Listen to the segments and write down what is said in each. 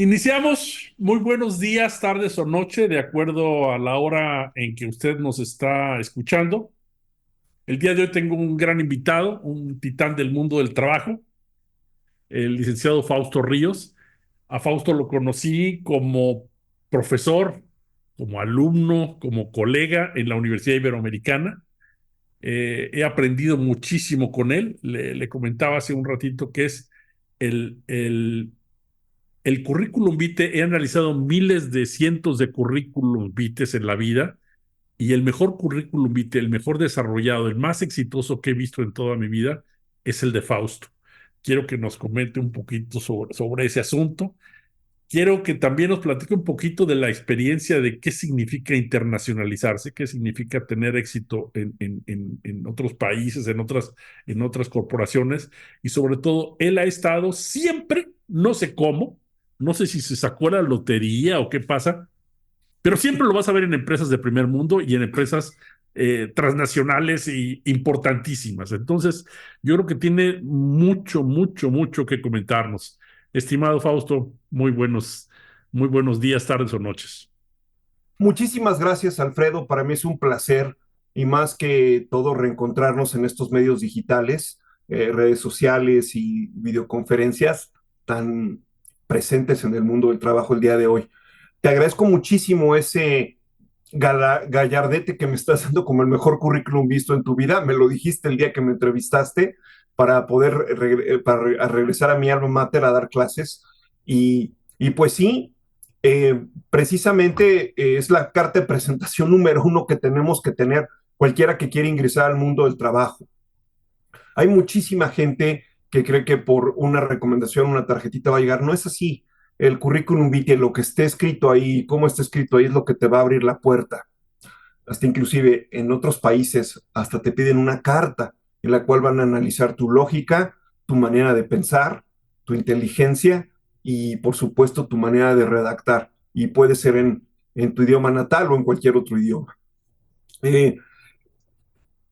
Iniciamos. Muy buenos días, tardes o noche, de acuerdo a la hora en que usted nos está escuchando. El día de hoy tengo un gran invitado, un titán del mundo del trabajo, el licenciado Fausto Ríos. A Fausto lo conocí como profesor, como alumno, como colega en la Universidad Iberoamericana. He aprendido muchísimo con él. Le comentaba hace un ratito que es el, el el currículum vitae. He analizado miles de cientos de currículum vitae en la vida, y el mejor currículum vitae, el mejor desarrollado, el más exitoso que he visto en toda mi vida es el de Fausto. Quiero que nos comente un poquito sobre ese asunto. Quiero que también nos platique un poquito de la experiencia de qué significa internacionalizarse, qué significa tener éxito en otros países, en otras corporaciones. Y sobre todo, él ha estado siempre, no sé cómo, no sé si se sacó la lotería o qué pasa, pero siempre lo vas a ver en empresas de primer mundo y en empresas transnacionales y importantísimas. Entonces, yo creo que tiene mucho, mucho, mucho que comentarnos. Estimado Fausto, muy buenos días, tardes o noches. Muchísimas gracias, Alfredo. Para mí es un placer y más que todo reencontrarnos en estos medios digitales, redes sociales y videoconferencias tan presentes en el mundo del trabajo el día de hoy. Te agradezco muchísimo ese gallardete que me estás dando como el mejor currículum visto en tu vida. Me lo dijiste el día que me entrevistaste para poder regresar a mi alma mater a dar clases. Y pues sí, precisamente es la carta de presentación número uno que tenemos que tener cualquiera que quiera ingresar al mundo del trabajo. Hay muchísima gente que cree que por una recomendación, una tarjetita va a llegar. No es así. El currículum vitae, lo que esté escrito ahí, cómo esté escrito ahí, es lo que te va a abrir la puerta. Hasta inclusive en otros países, hasta te piden una carta en la cual van a analizar tu lógica, tu manera de pensar, tu inteligencia y por supuesto tu manera de redactar. Y puede ser en tu idioma natal o en cualquier otro idioma. Eh,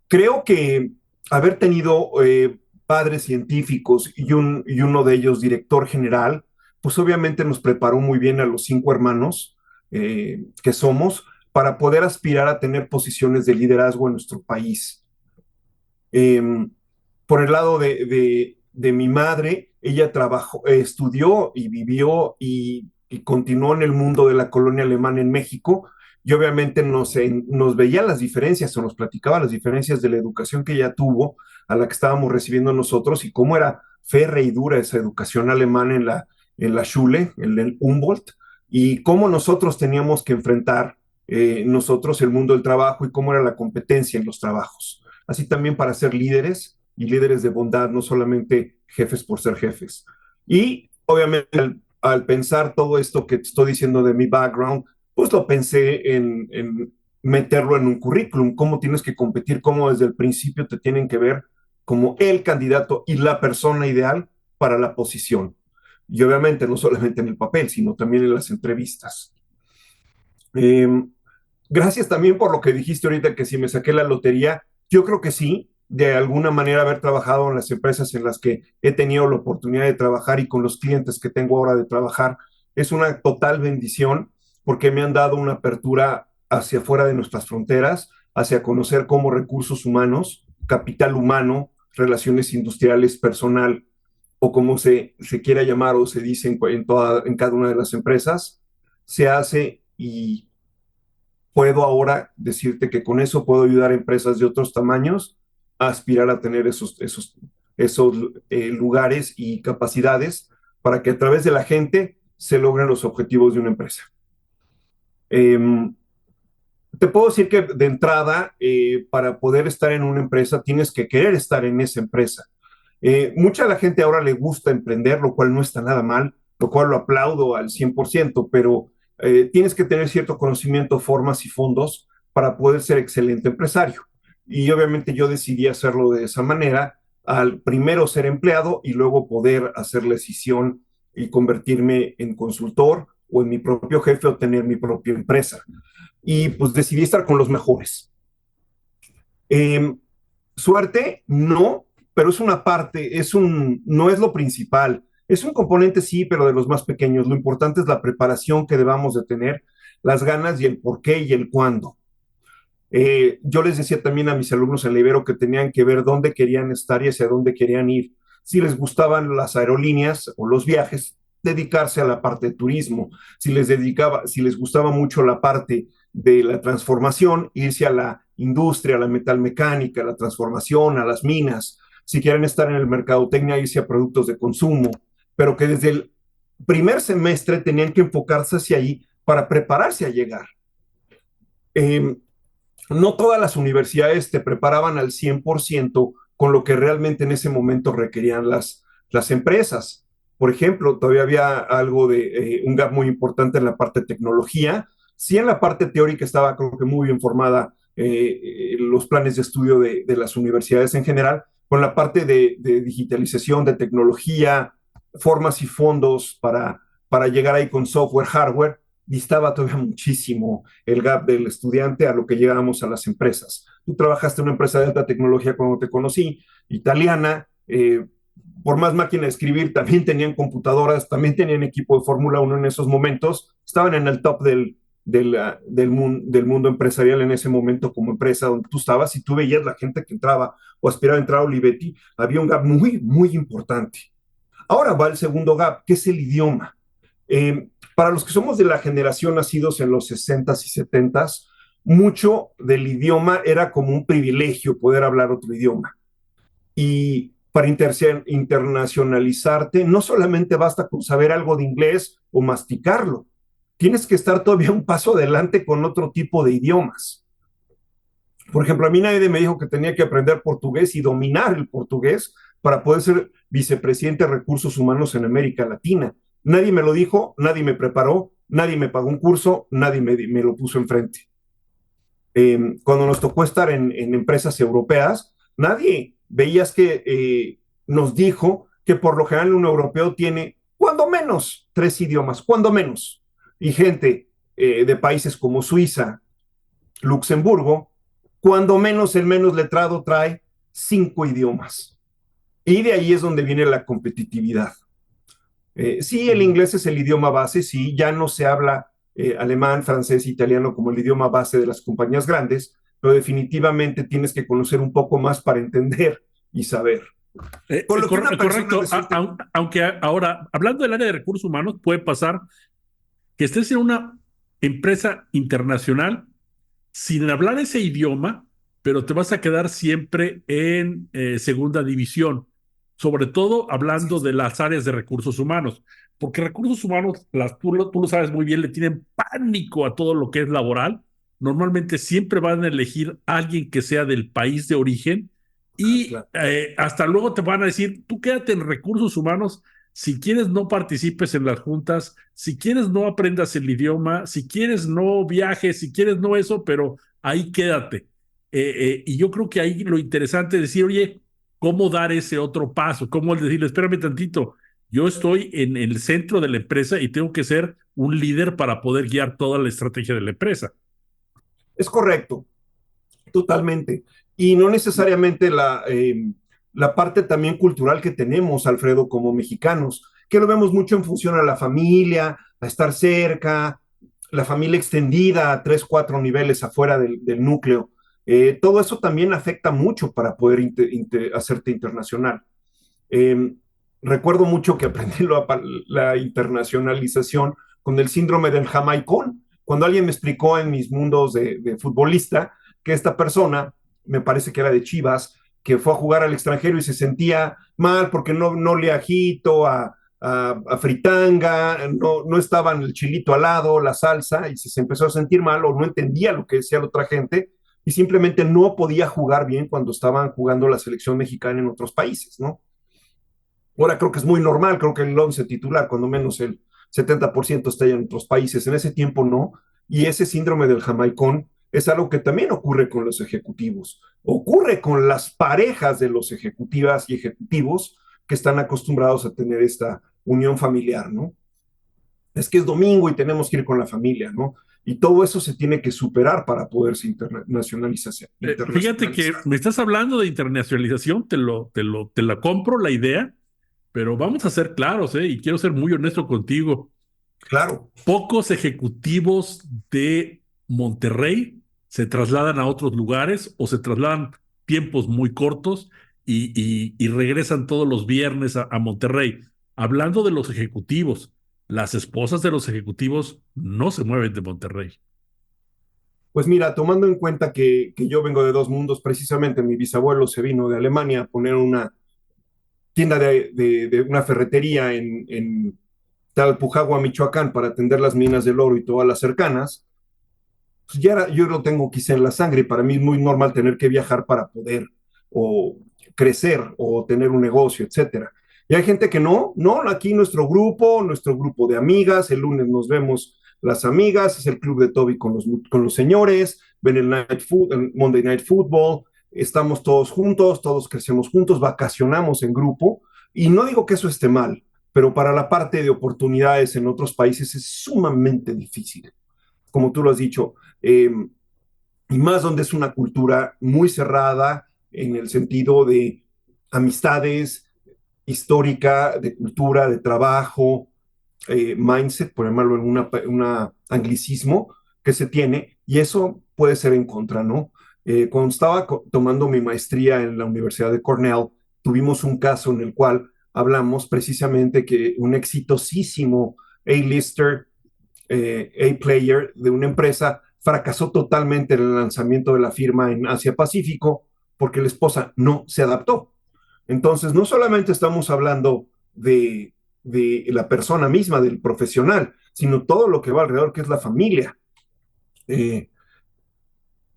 Creo que haber tenido padres científicos y uno de ellos director general, pues obviamente nos preparó muy bien a los cinco hermanos que somos para poder aspirar a tener posiciones de liderazgo en nuestro país. Eh, por el lado de mi madre, ella trabajó, estudió y vivió y continuó en el mundo de la colonia alemana en México y obviamente nos veía las diferencias o nos platicaba las diferencias de la educación que ella tuvo a la que estábamos recibiendo nosotros y cómo era férrea y dura esa educación alemana en la Schule, en el Humboldt, y cómo nosotros teníamos que enfrentar nosotros el mundo del trabajo y cómo era la competencia en los trabajos. Así también para ser líderes y líderes de bondad, no solamente jefes por ser jefes. Y obviamente al pensar todo esto que te estoy diciendo de mi background, pues lo pensé en meterlo en un currículum, cómo tienes que competir, cómo desde el principio te tienen que ver como el candidato y la persona ideal para la posición. Y obviamente no solamente en el papel, sino también en las entrevistas. Eh, Gracias también por lo que dijiste ahorita, que si me saqué la lotería, yo creo que sí, de alguna manera haber trabajado en las empresas en las que he tenido la oportunidad de trabajar y con los clientes que tengo ahora de trabajar, es una total bendición porque me han dado una apertura hacia afuera de nuestras fronteras, hacia conocer cómo recursos humanos, capital humano, relaciones industriales, personal, o como se quiera llamar o se dice en cada una de las empresas, se hace y puedo ahora decirte que con eso puedo ayudar a empresas de otros tamaños a aspirar a tener esos lugares y capacidades para que a través de la gente se logren los objetivos de una empresa. Eh, Te puedo decir que de entrada, para poder estar en una empresa, tienes que querer estar en esa empresa. Mucha de la gente ahora le gusta emprender, lo cual no está nada mal, lo cual lo aplaudo al 100%, pero tienes que tener cierto conocimiento, formas y fondos para poder ser excelente empresario. Y obviamente yo decidí hacerlo de esa manera, al primero ser empleado y luego poder hacer la decisión y convertirme en consultor o en mi propio jefe o tener mi propia empresa. Y pues decidí estar con los mejores. Eh, Suerte, no, pero es una parte, no es lo principal. Es un componente, sí, pero de los más pequeños. Lo importante es la preparación que debamos de tener, las ganas y el por qué y el cuándo. Yo les decía también a mis alumnos en la Ibero que tenían que ver dónde querían estar y hacia dónde querían ir. Si les gustaban las aerolíneas o los viajes, dedicarse a la parte de turismo. Si les gustaba mucho la parte de la transformación, irse a la industria, a la metalmecánica, a la transformación, a las minas. Si quieren estar en el mercadotecnia, irse a productos de consumo, pero que desde el primer semestre tenían que enfocarse hacia ahí para prepararse a llegar. Eh, no todas las universidades te preparaban al 100% con lo que realmente en ese momento requerían las empresas. Por ejemplo, todavía había algo de un gap muy importante en la parte de tecnología. Sí, en la parte teórica estaba, creo que muy bien formada los planes de estudio de las universidades en general, con la parte de digitalización, de tecnología, formas y fondos para llegar ahí con software, hardware, distaba todavía muchísimo el gap del estudiante a lo que llegábamos a las empresas. Tú trabajaste en una empresa de alta tecnología cuando te conocí, italiana, por más máquina de escribir, también tenían computadoras, también tenían equipo de Fórmula 1 en esos momentos, estaban en el top del mundo empresarial en ese momento como empresa donde tú estabas y tú veías la gente que entraba o aspiraba a entrar a Olivetti, había un gap muy, muy importante. Ahora va el segundo gap, que es el idioma. Para los que somos de la generación nacidos en los 60s y 70s, mucho del idioma era como un privilegio poder hablar otro idioma. Y para internacionalizarte, no solamente basta con saber algo de inglés o masticarlo, tienes que estar todavía un paso adelante con otro tipo de idiomas. Por ejemplo, a mí nadie me dijo que tenía que aprender portugués y dominar el portugués para poder ser vicepresidente de recursos humanos en América Latina. Nadie me lo dijo, nadie me preparó, nadie me pagó un curso, nadie me lo puso enfrente. Cuando nos tocó estar en empresas europeas, nadie veías que nos dijo que por lo general un europeo tiene cuando menos 3 idiomas, cuando menos. Y gente de países como Suiza, Luxemburgo, cuando menos el menos letrado trae 5 idiomas. Y de ahí es donde viene la competitividad. Sí, el inglés es el idioma base, sí, ya no se habla alemán, francés, italiano como el idioma base de las compañías grandes, pero definitivamente tienes que conocer un poco más para entender y saber. Con lo que una persona Correcto, resulte... aunque ahora, hablando del área de recursos humanos, puede pasar que estés en una empresa internacional sin hablar ese idioma, pero te vas a quedar siempre en segunda división, sobre todo hablando de las áreas de recursos humanos, porque recursos humanos, tú lo sabes muy bien, le tienen pánico a todo lo que es laboral. Normalmente siempre van a elegir a alguien que sea del país de origen y Claro. hasta luego te van a decir, tú quédate en recursos humanos. Si quieres, no participes en las juntas, si quieres, no aprendas el idioma, si quieres, no viajes, si quieres, no eso, pero ahí quédate. Y yo creo que ahí lo interesante es decir, oye, ¿cómo dar ese otro paso? ¿Cómo decirle, espérame tantito, yo estoy en el centro de la empresa y tengo que ser un líder para poder guiar toda la estrategia de la empresa? Es correcto, totalmente. Y no necesariamente la parte también cultural que tenemos, Alfredo, como mexicanos, que lo vemos mucho en función a la familia, a estar cerca, la familia extendida a 3, 4 niveles afuera del núcleo. Todo eso también afecta mucho para poder hacerte internacional. Eh, recuerdo mucho que aprendí la internacionalización con el síndrome del jamaicón. Cuando alguien me explicó en mis mundos de futbolista que esta persona, me parece que era de Chivas, que fue a jugar al extranjero y se sentía mal porque no le agito a fritanga, no estaba en el chilito al lado, la salsa, y se empezó a sentir mal o no entendía lo que decía la otra gente y simplemente no podía jugar bien cuando estaban jugando la selección mexicana en otros países, ¿no? Ahora creo que es muy normal, creo que el 11 titular, cuando menos el 70% está en otros países, en ese tiempo no, y ese síndrome del jamaicón es algo que también ocurre con los ejecutivos, ocurre con las parejas de los ejecutivas y ejecutivos que están acostumbrados a tener esta unión familiar, ¿no? Es que es domingo y tenemos que ir con la familia, ¿no? Y todo eso se tiene que superar para poderse Fíjate que internacionalizar. me estás hablando de internacionalización, te la compro la idea, pero vamos a ser claros, y quiero ser muy honesto contigo. Claro. Pocos ejecutivos de Monterrey se trasladan a otros lugares o se trasladan tiempos muy cortos y regresan todos los viernes a Monterrey. Hablando de los ejecutivos, las esposas de los ejecutivos no se mueven de Monterrey. Pues mira, tomando en cuenta que yo vengo de dos mundos, precisamente mi bisabuelo se vino de Alemania a poner una tienda de una ferretería en Talpujagua, Michoacán, para atender las minas del oro y todas las cercanas. Pues ya yo lo tengo quizá en la sangre y para mí es muy normal tener que viajar para poder o crecer o tener un negocio, etcétera. Y hay gente que no, aquí nuestro grupo de amigas, el lunes nos vemos las amigas, es el club de Toby con los señores, ven el Monday Night Football, estamos todos juntos, todos crecemos juntos, vacacionamos en grupo, y no digo que eso esté mal, pero para la parte de oportunidades en otros países es sumamente difícil, como tú lo has dicho, y más donde es una cultura muy cerrada en el sentido de amistades, histórica, de cultura, de trabajo, mindset, por llamarlo en una anglicismo que se tiene, y eso puede ser en contra, ¿no? Cuando estaba tomando mi maestría en la Universidad de Cornell, tuvimos un caso en el cual hablamos precisamente que un exitosísimo A-lister, A-player de una empresa fracasó totalmente en el lanzamiento de la firma en Asia Pacífico porque la esposa no se adaptó. Entonces, no solamente estamos hablando de la persona misma, del profesional, sino todo lo que va alrededor, que es la familia. Eh,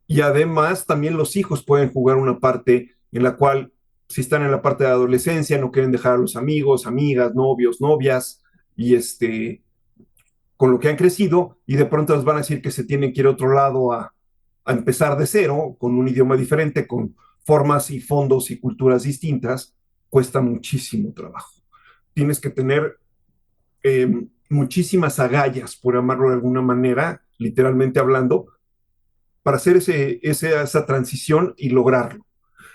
y además, también los hijos pueden jugar una parte en la cual, si están en la parte de adolescencia, no quieren dejar a los amigos, amigas, novios, novias, y con lo que han crecido, y de pronto les van a decir que se tienen que ir a otro lado a empezar de cero, con un idioma diferente, con formas y fondos y culturas distintas, cuesta muchísimo trabajo. Tienes que tener muchísimas agallas, por llamarlo de alguna manera, literalmente hablando, para hacer esa transición y lograrlo.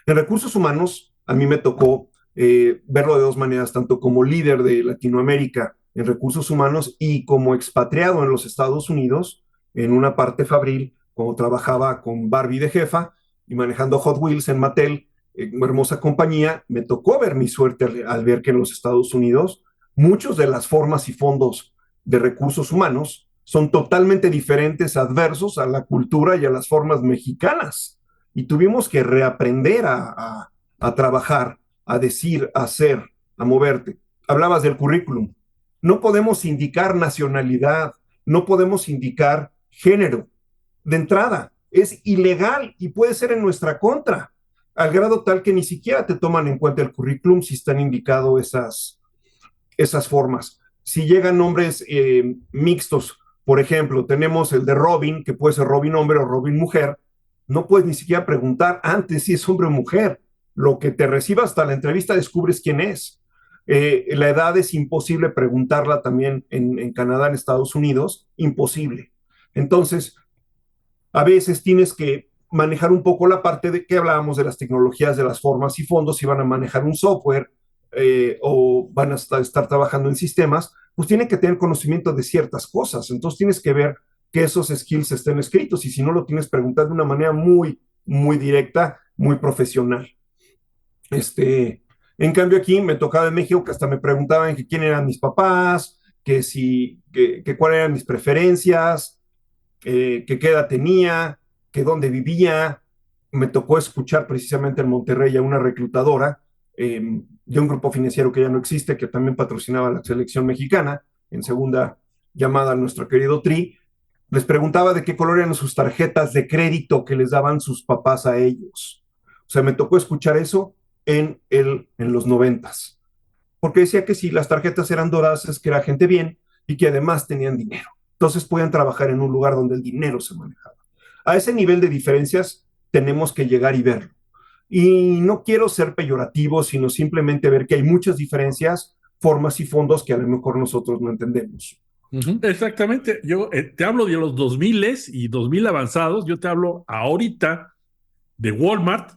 En recursos humanos, a mí me tocó verlo de dos maneras, tanto como líder de Latinoamérica en recursos humanos y como expatriado en los Estados Unidos, en una parte fabril, como trabajaba con Barbie de jefa y manejando Hot Wheels en Mattel, una hermosa compañía. Me tocó ver mi suerte al ver que en los Estados Unidos muchos de las formas y fondos de recursos humanos son totalmente diferentes, adversos a la cultura y a las formas mexicanas. Y tuvimos que reaprender a trabajar, a decir, a hacer, a moverte. Hablabas del currículum. No podemos indicar nacionalidad, no podemos indicar género. De entrada, es ilegal y puede ser en nuestra contra, al grado tal que ni siquiera te toman en cuenta el currículum si están indicados esas formas. Si llegan nombres mixtos, por ejemplo, tenemos el de Robin, que puede ser Robin hombre o Robin mujer, no puedes ni siquiera preguntar antes si es hombre o mujer. Lo que te reciba hasta la entrevista descubres quién es. La edad es imposible preguntarla también en Canadá, en Estados Unidos, imposible. Entonces, a veces tienes que manejar un poco la parte de que hablábamos de las tecnologías, de las formas y fondos, si van a manejar un software o van a estar trabajando en sistemas, pues tienen que tener conocimiento de ciertas cosas. Entonces tienes que ver que esos skills estén escritos y si no lo tienes, preguntar de una manera muy, muy directa, muy profesional. En cambio aquí me tocaba en México que hasta me preguntaban que quién eran mis papás, que cuáles eran mis preferencias, que qué edad tenía, que dónde vivía. Me tocó escuchar precisamente en Monterrey a una reclutadora de un grupo financiero que ya no existe, que también patrocinaba la selección mexicana, en segunda llamada a nuestro querido Tri. Les preguntaba de qué color eran sus tarjetas de crédito que les daban sus papás a ellos. O sea, me tocó escuchar eso en los 90s, porque decía que si las tarjetas eran doradas es que era gente bien y que además tenían dinero. Entonces podían trabajar en un lugar donde el dinero se manejaba. A ese nivel de diferencias tenemos que llegar y verlo. Y no quiero ser peyorativo, sino simplemente ver que hay muchas diferencias, formas y fondos que a lo mejor nosotros no entendemos. Exactamente. Yo te hablo de los 2000 y 2000 avanzados. Yo te hablo ahorita de Walmart,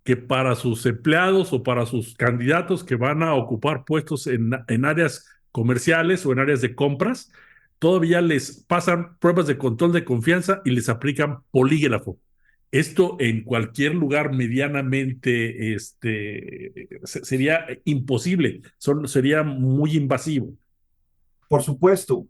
que para sus empleados o para sus candidatos que van a ocupar puestos en áreas comerciales o en áreas de compras, todavía les pasan pruebas de control de confianza y les aplican polígrafo. Esto en cualquier lugar medianamente sería imposible, sería muy invasivo. Por supuesto,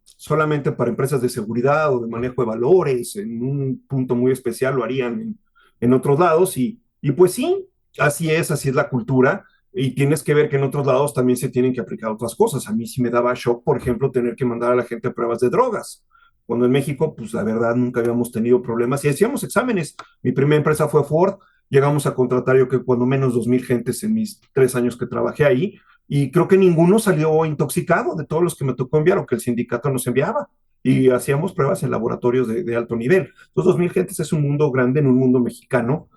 solamente para empresas de seguridad o de manejo de valores, en un punto muy especial lo harían en otros lados y pues sí, así es la cultura y tienes que ver que en otros lados también se tienen que aplicar otras cosas. A mí sí me daba shock, por ejemplo, tener que mandar a la gente a pruebas de drogas. Cuando en México, pues la verdad nunca habíamos tenido problemas y hacíamos exámenes. Mi primera empresa fue Ford, llegamos a contratar yo que cuando menos 2,000 gentes en mis 3 años que trabajé ahí y creo que ninguno salió intoxicado de todos los que me tocó enviar o que el sindicato nos enviaba. Y hacíamos pruebas en laboratorios de alto nivel. Entonces, 2,000 gentes es un mundo grande en un mundo mexicano.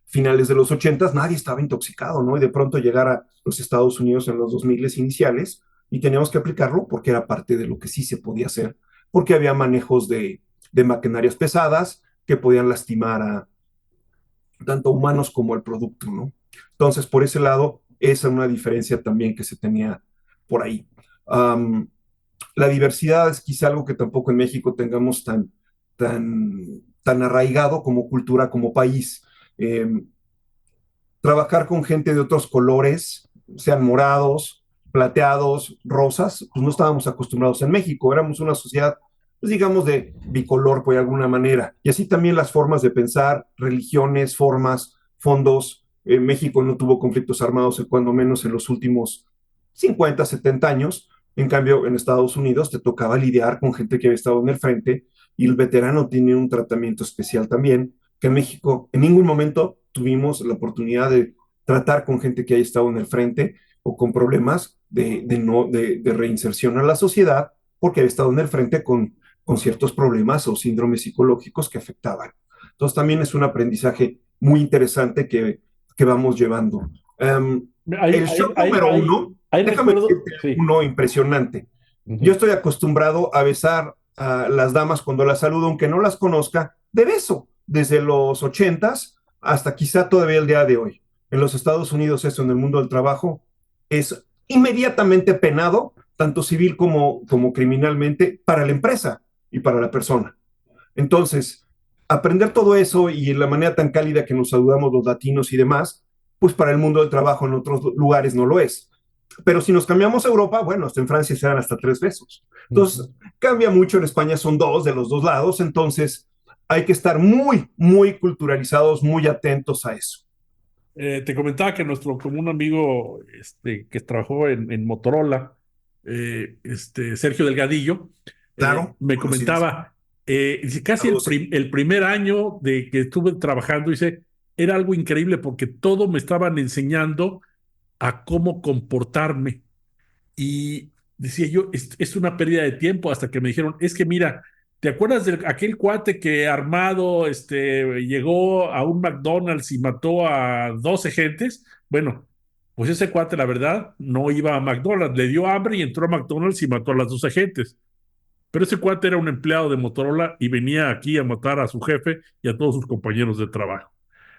Finales de los 80 nadie estaba intoxicado, ¿no? Y de pronto llegar a los Estados Unidos en los 2000 iniciales y teníamos que aplicarlo porque era parte de lo que sí se podía hacer, porque había manejos de maquinarias pesadas que podían lastimar a tanto humanos como al producto, ¿no? Entonces, por ese lado, esa es una diferencia también que se tenía por ahí. Um, la diversidad es quizá algo que tampoco en México tengamos tan arraigado como cultura, como país. Eh, trabajar con gente de otros colores, sean morados, plateados, rosas, pues no estábamos acostumbrados en México. Éramos una sociedad, pues digamos, de bicolor, por alguna manera. Y así también las formas de pensar, religiones, formas, fondos. México no tuvo conflictos armados, cuando menos en los últimos 50, 70 años. En cambio, en Estados Unidos te tocaba lidiar con gente que había estado en el frente y el veterano tiene un tratamiento especial también, que en México en ningún momento tuvimos la oportunidad de tratar con gente que haya estado en el frente o con problemas de reinserción a la sociedad porque había estado en el frente con ciertos problemas o síndromes psicológicos que afectaban. Entonces también es un aprendizaje muy interesante que vamos llevando. Ahí, El ahí, shock ahí, número ahí, uno, ahí déjame recuerdo, decirte sí. uno impresionante. Yo Ujú. estoy acostumbrado a besar a las damas cuando las saludo, aunque no las conozca, de beso, desde los 80s hasta quizá todavía el día de hoy. En los Estados Unidos, eso en el mundo del trabajo es inmediatamente penado, tanto civil como criminalmente, para la empresa y para la persona. Entonces, aprender todo eso y la manera tan cálida que nos saludamos los latinos y demás, pues para el mundo del trabajo en otros lugares no lo es. Pero si nos cambiamos a Europa, bueno, hasta en Francia se dan hasta 3 besos. Ujú. Entonces, cambia mucho, en España son dos de los dos lados, entonces hay que estar muy, muy culturalizados, muy atentos a eso. Te comentaba que nuestro común amigo que trabajó en Motorola, Sergio Delgadillo, Claro, me conocidísimo. comentaba, dice, casi Saludos. el primer año de que estuve trabajando, dice, era algo increíble porque todo me estaban enseñando a cómo comportarme. Y decía yo, es una pérdida de tiempo hasta que me dijeron, es que mira, ¿te acuerdas de aquel cuate que armado llegó a un McDonald's y mató a 12 gentes? Bueno, pues ese cuate, la verdad, no iba a McDonald's, le dio hambre y entró a McDonald's y mató a las 12 gentes. Pero ese cuate era un empleado de Motorola y venía aquí a matar a su jefe y a todos sus compañeros de trabajo.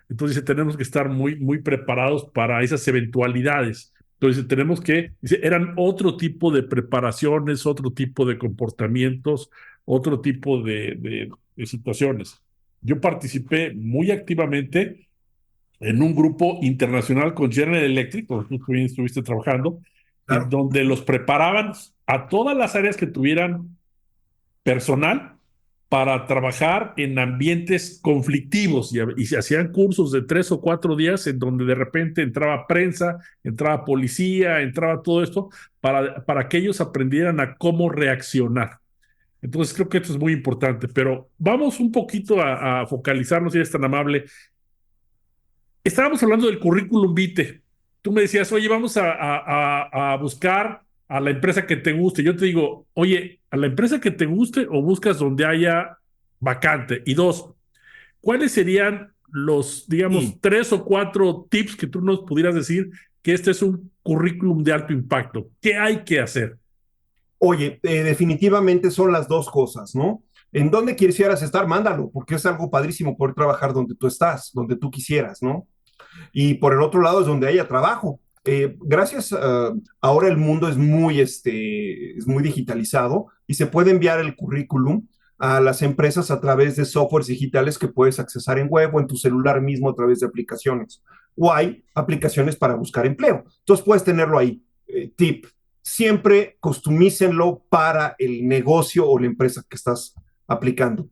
Entonces tenemos que estar muy, muy preparados para esas eventualidades. Entonces tenemos que, dice, eran otro tipo de preparaciones, otro tipo de comportamientos, otro tipo de situaciones. Yo participé muy activamente en un grupo internacional con General Electric, donde tú también estuviste trabajando, en Claro. donde los preparaban a todas las áreas que tuvieran personal para trabajar en ambientes conflictivos y se hacían cursos de 3 o 4 días en donde de repente entraba prensa, entraba policía, entraba todo esto para que ellos aprendieran a cómo reaccionar. Entonces creo que esto es muy importante, pero vamos un poquito a focalizarnos, si eres tan amable. Estábamos hablando del currículum vitae. Tú me decías, oye, vamos a buscar a la empresa que te guste. Yo te digo, oye, a la empresa que te guste o buscas donde haya vacante. Y dos, ¿cuáles serían los, digamos, Y, 3 o 4 tips que tú nos pudieras decir que este es un currículum de alto impacto? ¿Qué hay que hacer? oye, definitivamente son las dos cosas, ¿no? ¿En dónde quisieras estar? Mándalo, porque es algo padrísimo poder trabajar donde tú estás, donde tú quisieras, ¿no? Y por el otro lado es donde haya trabajo. Gracias, ahora el mundo es muy digitalizado y se puede enviar el currículum a las empresas a través de softwares digitales que puedes accesar en web o en tu celular mismo a través de aplicaciones. O hay aplicaciones para buscar empleo. Entonces puedes tenerlo ahí. Tip, siempre customícenlo para el negocio o la empresa que estás aplicando.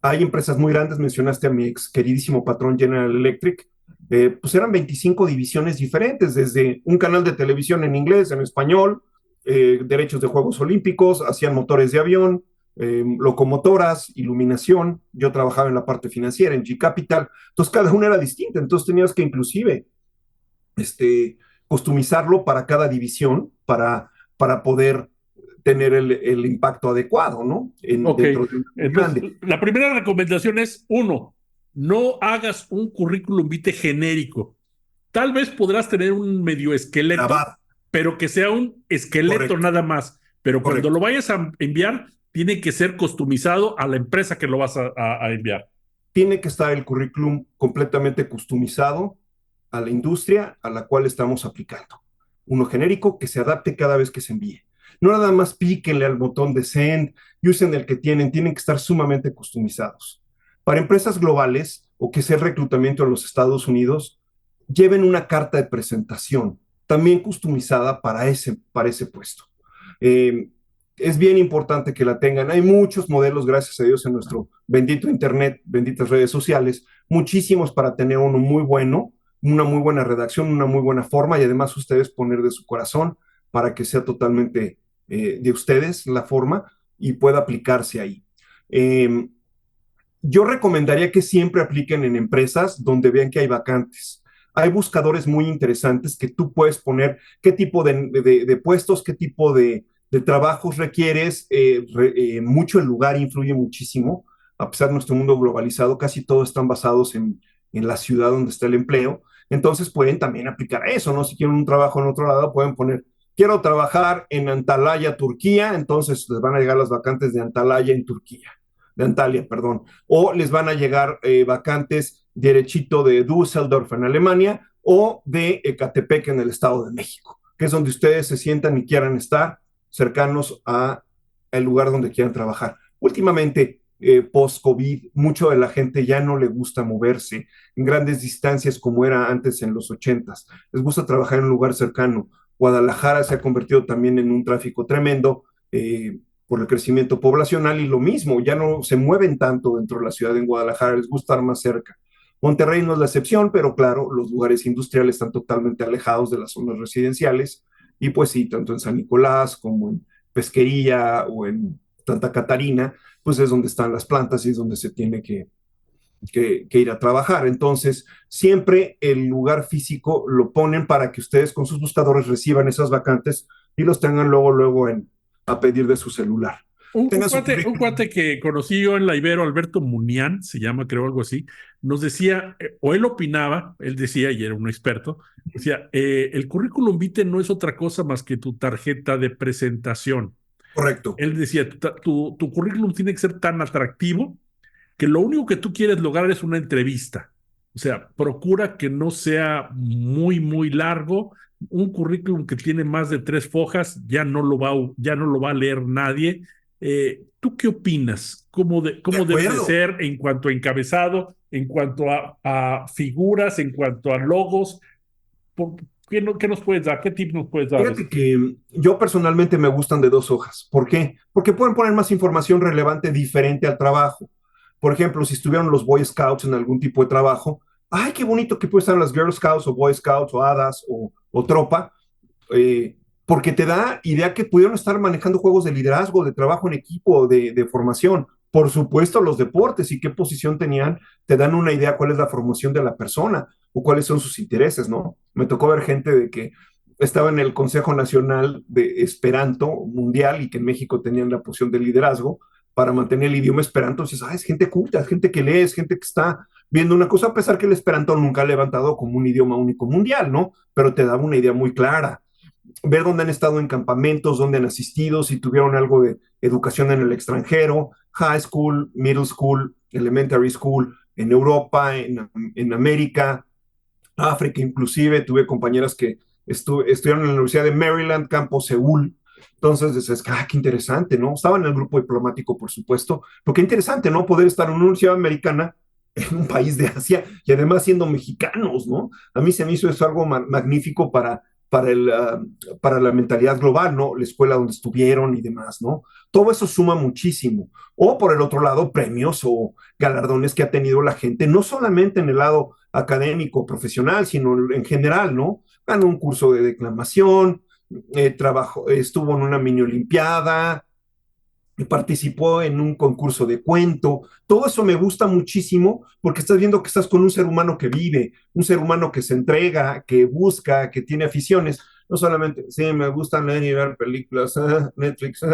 Hay empresas muy grandes, mencionaste a mi ex queridísimo patrón General Electric, pues eran 25 divisiones diferentes, desde un canal de televisión en inglés, en español, derechos de Juegos Olímpicos, hacían motores de avión, locomotoras, iluminación. Yo trabajaba en la parte financiera, en G Capital, entonces cada una era distinta, entonces tenías que inclusive este, customizarlo para cada división para poder tener el impacto adecuado, ¿no? Ok, Dentro de un entonces grande. la primera recomendación es, uno, no hagas un currículum vitae genérico. Tal vez podrás tener un medio esqueleto, Grabado, pero que sea un esqueleto correcto, nada más. Pero cuando correcto. lo vayas a enviar, tiene que ser customizado a la empresa que lo vas a enviar. Tiene que estar el currículum completamente customizado a la industria a la cual estamos aplicando. Uno genérico que se adapte cada vez que se envíe. No nada más píquenle al botón de send y usen el que tienen que estar sumamente customizados. Para empresas globales o que sea el reclutamiento en los Estados Unidos, lleven una carta de presentación también customizada para ese puesto. Eh, es bien importante que la tengan. Hay muchos modelos, gracias a Dios, en nuestro bendito Internet, benditas redes sociales, muchísimos para tener uno muy bueno, una muy buena redacción, una muy buena forma y además ustedes poner de su corazón para que sea totalmente de ustedes la forma y pueda aplicarse ahí. Eh, yo recomendaría que siempre apliquen en empresas donde vean que hay vacantes. Hay buscadores muy interesantes que tú puedes poner qué tipo de puestos, qué tipo de trabajos requieres. Mucho el lugar influye muchísimo. A pesar de nuestro mundo globalizado, casi todos están basados en la ciudad donde está el empleo. Entonces pueden también aplicar a eso, ¿no? Si quieren un trabajo en otro lado, pueden poner, quiero trabajar en Antalya, Turquía, entonces les van a llegar las vacantes de Antalya en Turquía, de Antalya, perdón, o les van a llegar vacantes derechito de Düsseldorf en Alemania o de Ecatepec en el Estado de México, que es donde ustedes se sientan y quieran estar cercanos a el lugar donde quieran trabajar. Últimamente, post-COVID, mucho de la gente ya no le gusta moverse en grandes distancias como era antes en los 80s. Les gusta trabajar en un lugar cercano. Guadalajara se ha convertido también en un tráfico tremendo. Por el crecimiento poblacional y lo mismo, ya no se mueven tanto dentro de la ciudad en Guadalajara, les gusta estar más cerca. Monterrey no es la excepción, pero claro, los lugares industriales están totalmente alejados de las zonas residenciales y pues sí, tanto en San Nicolás como en Pesquería o en Santa Catarina, pues es donde están las plantas y es donde se tiene que ir a trabajar. Entonces, siempre el lugar físico lo ponen para que ustedes con sus buscadores reciban esas vacantes y los tengan luego a pedir de su celular. Un, un Tengan su cuate, un currículum. cuate que conocí yo en la Ibero, Alberto Munián, se llama, creo, algo así, nos decía, o él opinaba, él decía, y era un experto, decía, el currículum vitae no es otra cosa más que tu tarjeta de presentación. Correcto. Él decía, tu currículum tiene que ser tan atractivo que lo único que tú quieres lograr es una entrevista. O sea, procura que no sea muy, muy largo. Un currículum que tiene más de 3 fojas ya no lo va a leer nadie. ¿Tú qué opinas? De ¿Cómo debe de acuerdo. ser en cuanto a encabezado, en cuanto a figuras, en cuanto a logos? ¿Por- qué nos puedes dar? ¿Qué tip nos puedes dar? Fíjate que yo personalmente me gustan de 2 hojas. ¿Por qué? Porque pueden poner más información relevante diferente al trabajo. Por ejemplo, si estuvieron los Boy Scouts en algún tipo de trabajo, ay, qué bonito que pueden estar las Girl Scouts o Boy Scouts o Hadas o Tropa, porque te da idea que pudieron estar manejando juegos de liderazgo, de trabajo en equipo, de formación. Por supuesto, los deportes y qué posición tenían, te dan una idea cuál es la formación de la persona o cuáles son sus intereses, ¿no? Me tocó ver gente de que estaba en el Consejo Nacional de Esperanto Mundial y que en México tenían la posición de liderazgo para mantener el idioma Esperanto. Entonces, es gente culta, es gente que lee, es gente que está viendo una cosa, a pesar que el Esperanto nunca ha levantado como un idioma único mundial, ¿no? Pero te daba una idea muy clara. ver dónde han estado en campamentos, dónde han asistido, si tuvieron algo de educación en el extranjero, high school, middle school, elementary school, en Europa, en América, África, inclusive tuve compañeras que estudiaron en la Universidad de Maryland, Campo Seúl. Entonces dices, qué interesante, ¿no? Estaba en el grupo diplomático, por supuesto, pero qué interesante, ¿no? Poder estar en una universidad americana en un país de Asia y además siendo mexicanos, ¿no? A mí se me hizo eso algo magnífico para la mentalidad global, ¿no? La escuela donde estuvieron y demás, ¿no? Todo eso suma muchísimo. O por el otro lado, premios o galardones que ha tenido la gente, no solamente en el lado académico, profesional, sino en general, ¿no? Ganó un curso de declamación, estuvo en una mini olimpiada, participó en un concurso de cuento. Todo eso me gusta muchísimo porque estás viendo que estás con un ser humano que vive, un ser humano que se entrega, que busca, que tiene aficiones. No solamente, sí, me gusta leer y ver películas, Netflix,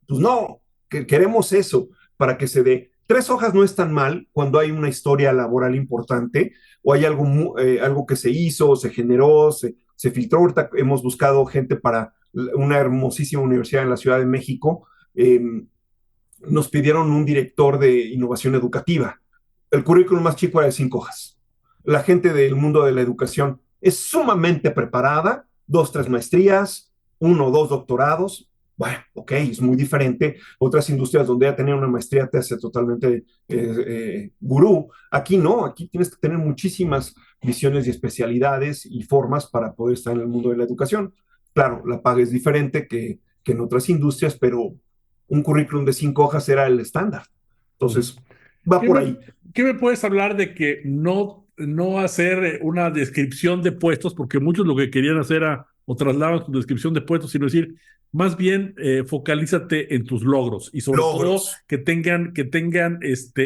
pues no, que queremos eso para que se dé. 3 hojas no es tan mal cuando hay una historia laboral importante o hay algo que se hizo, se generó, se filtró. Ahorita hemos buscado gente para una hermosísima universidad en la Ciudad de México. Nos pidieron un director de innovación educativa. El currículum más chico era de 5 hojas. La gente del mundo de la educación es sumamente preparada, 2, 3 maestrías, 1 o 2 doctorados. Bueno, ok, es muy diferente. Otras industrias donde ya tener una maestría te hace totalmente gurú. Aquí no, aquí tienes que tener muchísimas visiones y especialidades y formas para poder estar en el mundo de la educación. Claro, la paga es diferente que en otras industrias, pero un currículum de 5 hojas era el estándar. Ujú. Entonces, va ¿Qué por me, ahí. qué me puedes hablar de que no hacer una descripción de puestos, porque muchos lo que querían hacer era o trasladaban su descripción de puestos, sino decir, más bien focalízate en tus logros y sobre todo Logros. que tengan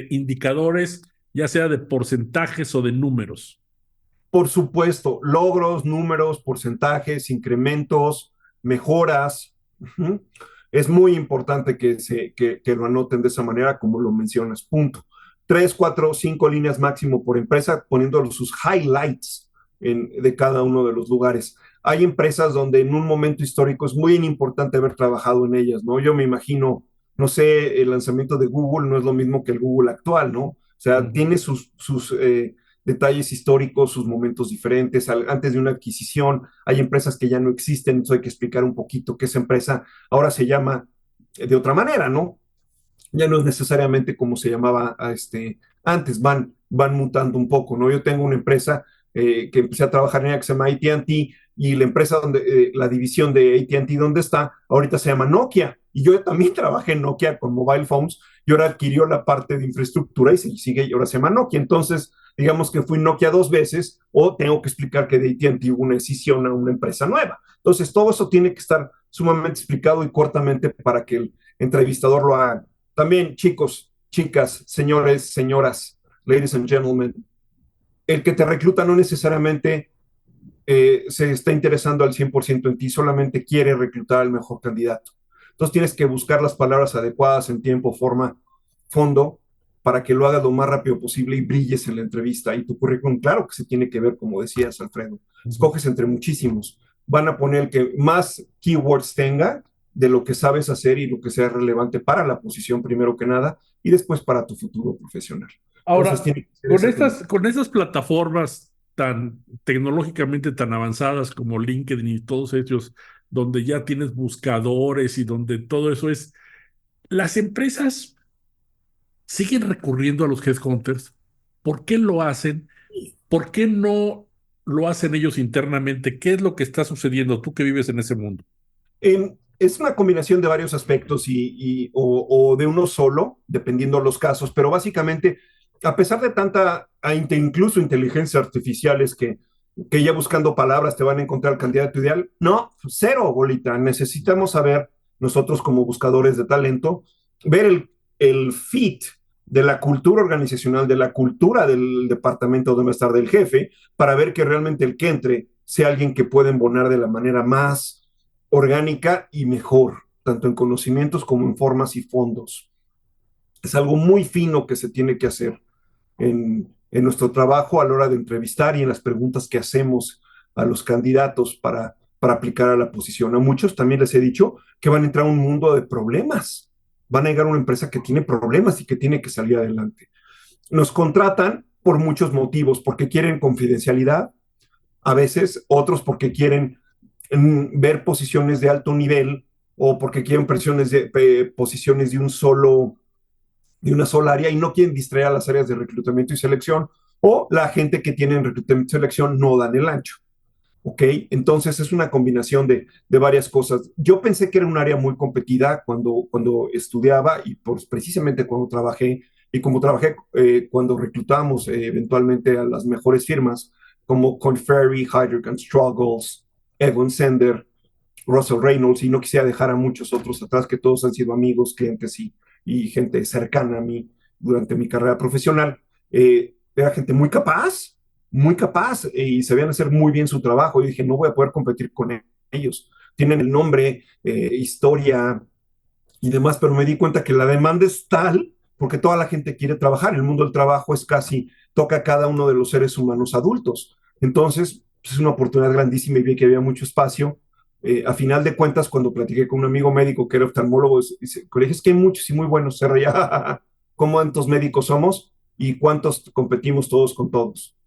indicadores, ya sea de porcentajes o de números. Por supuesto, logros, números, porcentajes, incrementos, mejoras. Uh-huh. Es muy importante que lo anoten de esa manera, como lo mencionas. Punto. 3, 4, 5 líneas máximo por empresa, poniendo sus highlights de cada uno de los lugares. Hay empresas donde en un momento histórico es muy importante haber trabajado en ellas, ¿no? Yo me imagino, no sé, el lanzamiento de Google no es lo mismo que el Google actual, ¿no? O sea, Ujú. tiene sus detalles históricos, sus momentos diferentes. Antes de una adquisición, hay empresas que ya no existen, entonces hay que explicar un poquito que esa empresa ahora se llama de otra manera, ¿no? Ya no es necesariamente como se llamaba antes, van mutando un poco, ¿no? Yo tengo una empresa que empecé a trabajar en ella que se llama AT&T y la empresa la división de AT&T donde está, ahorita se llama Nokia y yo también trabajé en Nokia con mobile phones y ahora adquirió la parte de infraestructura y sigue y ahora se llama Nokia. Entonces, digamos que fui Nokia 2 veces o tengo que explicar que de AT&T hubo una decisión a una empresa nueva. Entonces, todo eso tiene que estar sumamente explicado y cortamente para que el entrevistador lo haga. También, chicos, chicas, señores, señoras, ladies and gentlemen, el que te recluta no necesariamente se está interesando al 100% en ti, solamente quiere reclutar al mejor candidato. Entonces tienes que buscar las palabras adecuadas en tiempo, forma, fondo, para que lo hagas lo más rápido posible y brilles en la entrevista. Y tu currículum, claro que se tiene que ver, como decías, Alfredo. Ujú. Escoges entre muchísimos. Van a poner el que más keywords tenga de lo que sabes hacer y lo que sea relevante para la posición, primero que nada, y después para tu futuro profesional. Entonces Ahora, tiene que ser con ese tema. estas plataformas tan tecnológicamente tan avanzadas como LinkedIn y todos ellos, donde ya tienes buscadores y donde todo eso es, las empresas siguen recurriendo a los headhunters. ¿Por qué lo hacen? ¿Por qué no lo hacen ellos internamente? ¿Qué es lo que está sucediendo tú que vives en ese mundo? Es una combinación de varios aspectos o de uno solo, dependiendo de los casos, pero básicamente, a pesar de tanta, incluso inteligencias artificiales que ya buscando palabras te van a encontrar el candidato ideal, no, cero, bolita. Necesitamos saber, nosotros como buscadores de talento, ver el fit de la cultura organizacional, de la cultura del departamento donde va a estar del jefe, para ver que realmente el que entre sea alguien que pueda embonar de la manera más orgánica y mejor, tanto en conocimientos como en formas y fondos. Es algo muy fino que se tiene que hacer en nuestro trabajo a la hora de entrevistar y en las preguntas que hacemos a los candidatos para aplicar a la posición. A muchos también les he dicho que van a entrar a un mundo de problemas. Van a llegar a una empresa que tiene problemas y que tiene que salir adelante. Nos contratan por muchos motivos, porque quieren confidencialidad, a veces, otros porque quieren ver posiciones de alto nivel o porque quieren posiciones de una sola área y no quieren distraer a las áreas de reclutamiento y selección, o la gente que tiene en reclutamiento y selección no dan el ancho. ¿Ok? Entonces es una combinación de varias cosas. Yo pensé que era un área muy competida cuando estudiaba y precisamente cuando trabajé, y como trabajé cuando reclutamos eventualmente a las mejores firmas como Korn Ferry, Heidrick & Struggles, Egon Zehnder, Russell Reynolds, y no quisiera dejar a muchos otros atrás que todos han sido amigos, clientes y gente cercana a mí durante mi carrera profesional. Era gente muy capaz, y sabían hacer muy bien su trabajo. Y dije, no voy a poder competir con ellos. Tienen el nombre, historia y demás, pero me di cuenta que la demanda es tal porque toda la gente quiere trabajar. El mundo del trabajo es casi, toca a cada uno de los seres humanos adultos. Entonces, pues, es una oportunidad grandísima y vi que había mucho espacio. A final de cuentas, cuando platiqué con un amigo médico que era oftalmólogo, dice, colegios que hay muchos y muy buenos, se reía, ¿cómo tantos médicos somos y cuántos competimos todos con todos?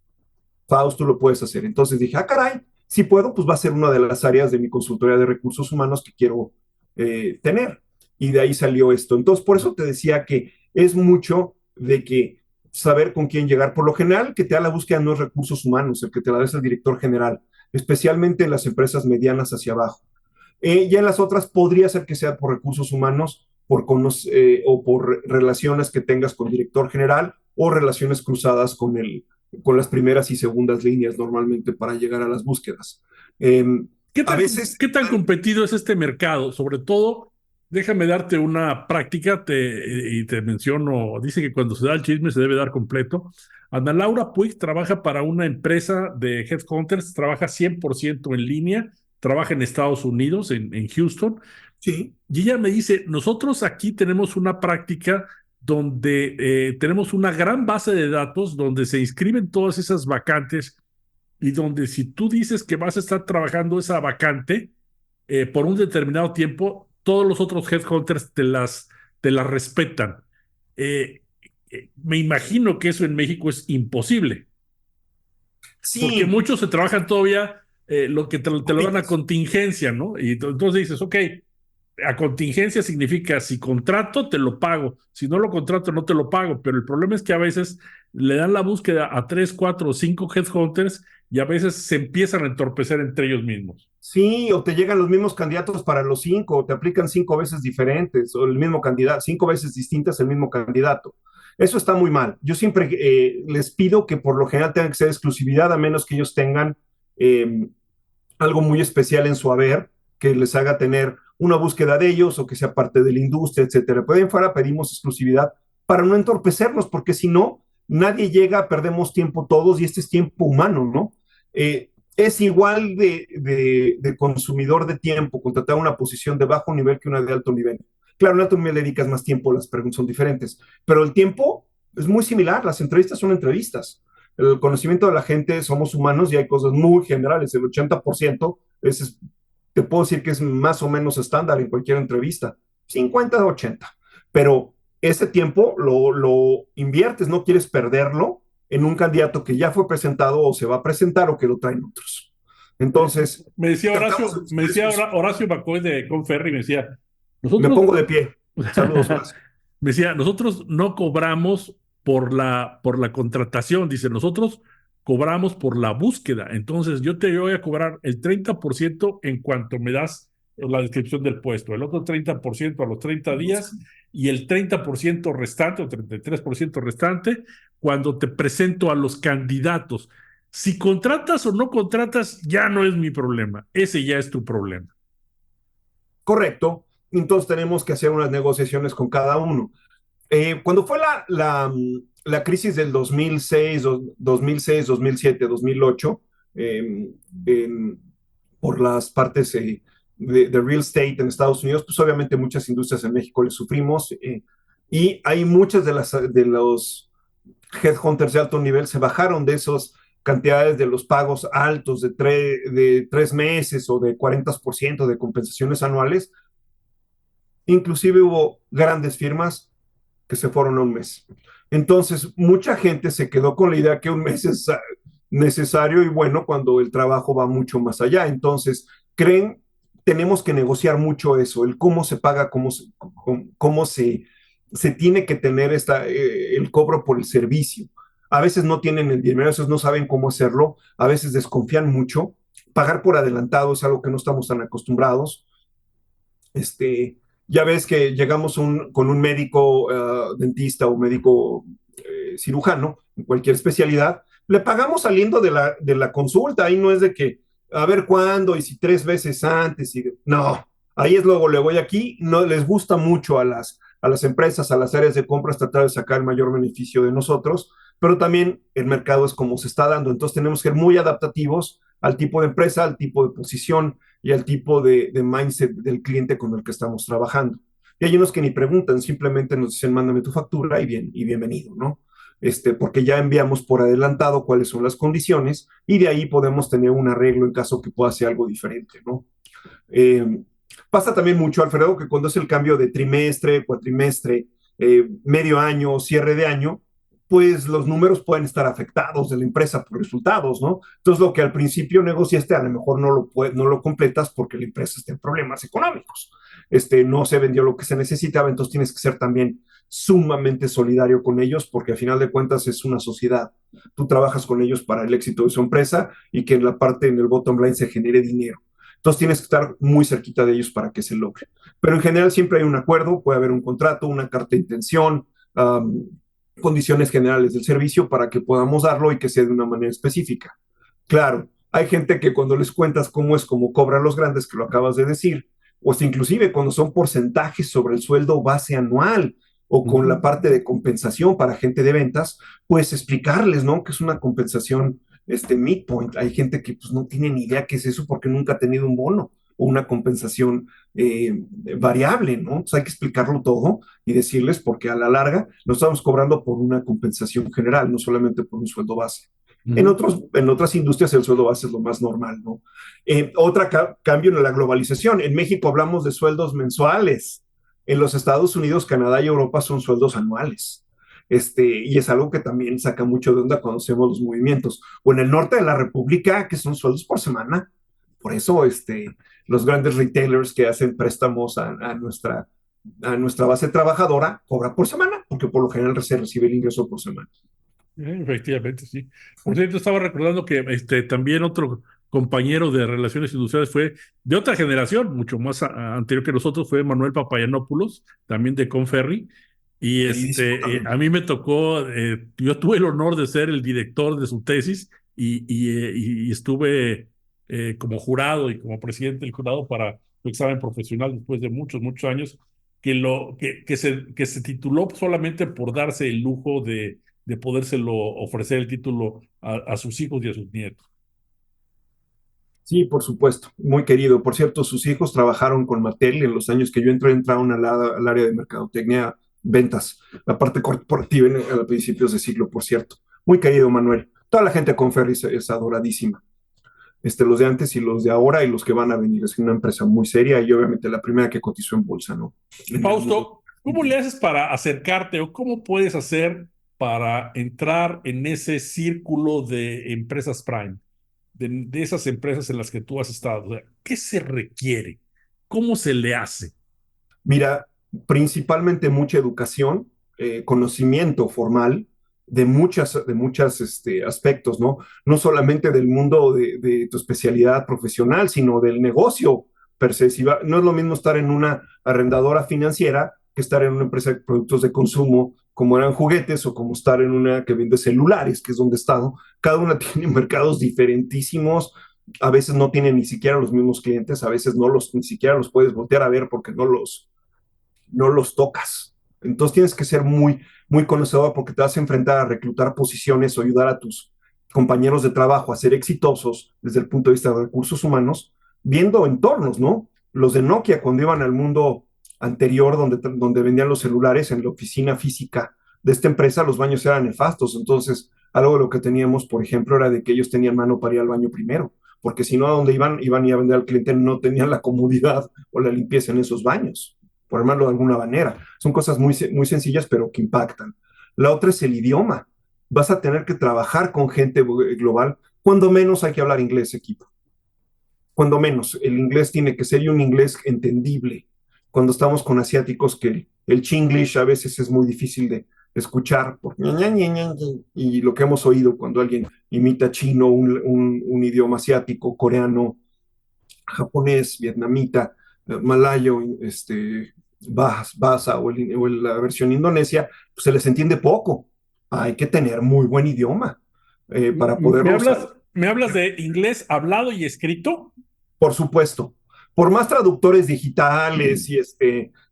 Faust, tú lo puedes hacer. Entonces dije, ah, caray, si puedo, pues va a ser una de las áreas de mi consultoría de recursos humanos que quiero tener. Y de ahí salió esto. Entonces, por eso te decía que es mucho de que saber con quién llegar. Por lo general, que te da la búsqueda no es recursos humanos, el que te la da es el director general, especialmente en las empresas medianas hacia abajo. Ya en las otras podría ser que sea por recursos humanos o por relaciones que tengas con el director general o relaciones cruzadas con las primeras y segundas líneas normalmente para llegar a las búsquedas. Eh, ¿Qué a tan, veces, qué tan competido es este mercado? Sobre todo, déjame darte una práctica y te menciono, dice que cuando se da el chisme se debe dar completo. Ana Laura Puig trabaja para una empresa de headhunters, trabaja 100% en línea, trabaja en Estados Unidos, en Houston, sí, y ella me dice, nosotros aquí tenemos una práctica donde tenemos una gran base de datos donde se inscriben todas esas vacantes y donde si tú dices que vas a estar trabajando esa vacante por un determinado tiempo, todos los otros headhunters te las respetan. Eh, Me imagino que eso en México es imposible, porque sí, muchos se trabajan todavía lo que te lo dan a compites. contingencia, ¿no? Y entonces dices, ok, a contingencia significa si contrato, te lo pago. Si no lo contrato, no te lo pago. Pero el problema es que a veces le dan la búsqueda a 3, 4 o 5 headhunters y a veces se empiezan a entorpecer entre ellos mismos. Sí, o te llegan los mismos candidatos para los cinco, o te aplican 5 veces diferentes, o el mismo candidato, 5 veces distintas el mismo candidato. Eso está muy mal. Yo siempre les pido que por lo general tengan que ser exclusividad, a menos que ellos tengan eh, algo muy especial en su haber, que les haga tener una búsqueda de ellos o que sea parte de la industria, etcétera. Pueden fuera pedimos exclusividad para no entorpecernos, porque si no, nadie llega, perdemos tiempo todos y este es tiempo humano, ¿no? Es igual de consumidor de tiempo contratar una posición de bajo nivel que una de alto nivel. Claro, en alto nivel le dedicas más tiempo, las preguntas son diferentes, pero el tiempo es muy similar, las entrevistas son entrevistas. El conocimiento de la gente, somos humanos y hay cosas muy generales, el 80% te puedo decir que es más o menos estándar en cualquier entrevista, 50-80, pero ese tiempo lo inviertes, no quieres perderlo en un candidato que ya fue presentado o se va a presentar o que lo traen otros. Me, Entonces, me decía tratamos de Horacio, me buscar decía exclusión. Horacio McCoy de Conferri, me decía, Me nosotros, pongo de pie. Saludos, Horacio. me decía, nosotros no cobramos por la contratación, dice, nosotros cobramos por la búsqueda. Entonces, yo te voy a cobrar el 30% en cuanto me das la descripción del puesto, el otro 30% a los 30 días y el 30% restante o 33% restante cuando te presento a los candidatos. Si contratas o no contratas, ya no es mi problema. Ese ya es tu problema. Correcto. Entonces tenemos que hacer unas negociaciones con cada uno. Cuando fue la crisis del 2006, 2006, 2007, 2008, eh, en, por las partes de real estate en Estados Unidos, pues obviamente muchas industrias en México le sufrimos, y hay muchas de los headhunters de alto nivel se bajaron de esos cantidades de los pagos altos de 3 meses o de 40% de compensaciones anuales. Inclusive hubo grandes firmas que se fueron a un mes. Entonces, mucha gente se quedó con la idea que un mes es necesario y bueno cuando el trabajo va mucho más allá. Entonces, creen, tenemos que negociar mucho eso, el cómo se paga, cómo se tiene que tener el cobro por el servicio. A veces no tienen el dinero, a veces no saben cómo hacerlo, a veces desconfían mucho. Pagar por adelantado es algo que no estamos tan acostumbrados. Este, ya ves que llegamos con un médico dentista o médico cirujano, en cualquier especialidad, le pagamos saliendo de la consulta, ahí no es de que, a ver cuándo y si 3 veces antes, no, ahí es luego le voy aquí, no les gusta mucho a las empresas, a las áreas de compras tratar de sacar el mayor beneficio de nosotros, pero también el mercado es como se está dando, entonces tenemos que ser muy adaptativos al tipo de empresa, al tipo de posición, y al tipo de mindset del cliente con el que estamos trabajando. Y hay unos que ni preguntan, simplemente nos dicen, mándame tu factura y bienvenido, ¿no? Porque ya enviamos por adelantado cuáles son las condiciones y de ahí podemos tener un arreglo en caso que pueda ser algo diferente, ¿no? Eh, Pasa también mucho, Alfredo, que cuando es el cambio de trimestre, cuatrimestre, medio año, cierre de año, pues los números pueden estar afectados de la empresa por resultados, ¿no? Entonces, lo que al principio negociaste, a lo mejor no lo completas porque la empresa está en problemas económicos. No se vendió lo que se necesitaba, entonces tienes que ser también sumamente solidario con ellos porque al final de cuentas es una sociedad. Tú trabajas con ellos para el éxito de su empresa y que en la parte, en el bottom line, se genere dinero. Entonces tienes que estar muy cerquita de ellos para que se logre. Pero en general siempre hay un acuerdo, puede haber un contrato, una carta de intención, condiciones generales del servicio para que podamos darlo y que sea de una manera específica. Claro, hay gente que cuando les cuentas cómo es como cobran los grandes, que lo acabas de decir, o sea, inclusive cuando son porcentajes sobre el sueldo base anual o Uh con -huh. la parte de compensación para gente de ventas, pues explicarles, ¿no? Que es una compensación midpoint. Hay gente que pues no tiene ni idea qué es eso porque nunca ha tenido un bono o una compensación variable, ¿no? Entonces hay que explicarlo todo y decirles porque a la larga lo estamos cobrando por una compensación general, no solamente por un sueldo base. Uh En, -huh. otros, en otras industrias el sueldo base es lo más normal, ¿no? Cambio en la globalización. En México hablamos de sueldos mensuales. En los Estados Unidos, Canadá y Europa son sueldos anuales. Y es algo que también saca mucho de onda cuando hacemos los movimientos. O en el norte de la República, que son sueldos por semana. Por eso, los grandes retailers que hacen préstamos a nuestra base trabajadora cobran por semana, porque por lo general se recibe el ingreso por semana. Efectivamente, sí. Por cierto, estaba recordando que también otro compañero de Relaciones Industriales fue de otra generación, mucho más anterior que nosotros, fue Manuel Papayanopoulos, también de Conferri. Y Queridísimo también. a mí me tocó, yo tuve el honor de ser el director de su tesis y estuve como jurado y como presidente del jurado para su examen profesional después de muchos, muchos años, que se tituló solamente por darse el lujo de podérselo ofrecer el título a sus hijos y a sus nietos. Sí, por supuesto, muy querido. Por cierto, sus hijos trabajaron con Mattel en los años que yo entraron al área de mercadotecnia, ventas, la parte corporativa a principios de siglo, por cierto. Muy querido, Manuel. Toda la gente con Ferris es adoradísima. Los de antes y los de ahora y los que van a venir. Es una empresa muy seria y obviamente la primera que cotizó en bolsa, ¿no? En el mundo. Fausto, ¿cómo le haces para acercarte o cómo puedes hacer para entrar en ese círculo de empresas Prime, de esas empresas en las que tú has estado? O sea, ¿qué se requiere? ¿Cómo se le hace? Mira, principalmente mucha educación, conocimiento formal de muchas aspectos, ¿no? No solamente del mundo de tu especialidad profesional, sino del negocio per se. No es lo mismo estar en una arrendadora financiera que estar en una empresa de productos de consumo como eran juguetes o como estar en una que vende celulares, que es donde he estado. Cada una tiene mercados diferentísimos, a veces no tienen ni siquiera los mismos clientes, a veces ni siquiera los puedes voltear a ver porque no los tocas. Entonces tienes que ser muy, muy conocedor porque te vas a enfrentar a reclutar posiciones o ayudar a tus compañeros de trabajo a ser exitosos desde el punto de vista de recursos humanos, viendo entornos, ¿no? Los de Nokia cuando iban al mundo anterior donde vendían los celulares en la oficina física de esta empresa, los baños eran nefastos, entonces algo de lo que teníamos, por ejemplo, era de que ellos tenían mano para ir al baño primero, porque si no, a donde iban a vender al cliente, no tenían la comodidad o la limpieza en esos baños, por llamarlo de alguna manera. Son cosas muy sencillas, pero que impactan. La otra es el idioma. Vas a tener que trabajar con gente global, cuando menos hay que hablar inglés, equipo. Cuando menos, el inglés tiene que ser y un inglés entendible. Cuando estamos con asiáticos, que el chinglish a veces es muy difícil de escuchar, por, y lo que hemos oído cuando alguien imita chino, un idioma asiático, coreano, japonés, vietnamita, malayo, basa o la versión indonesia, pues se les entiende poco. Hay que tener muy buen idioma para ¿Me poderlo usar. hablas de inglés hablado y escrito? Por supuesto. Por más traductores digitales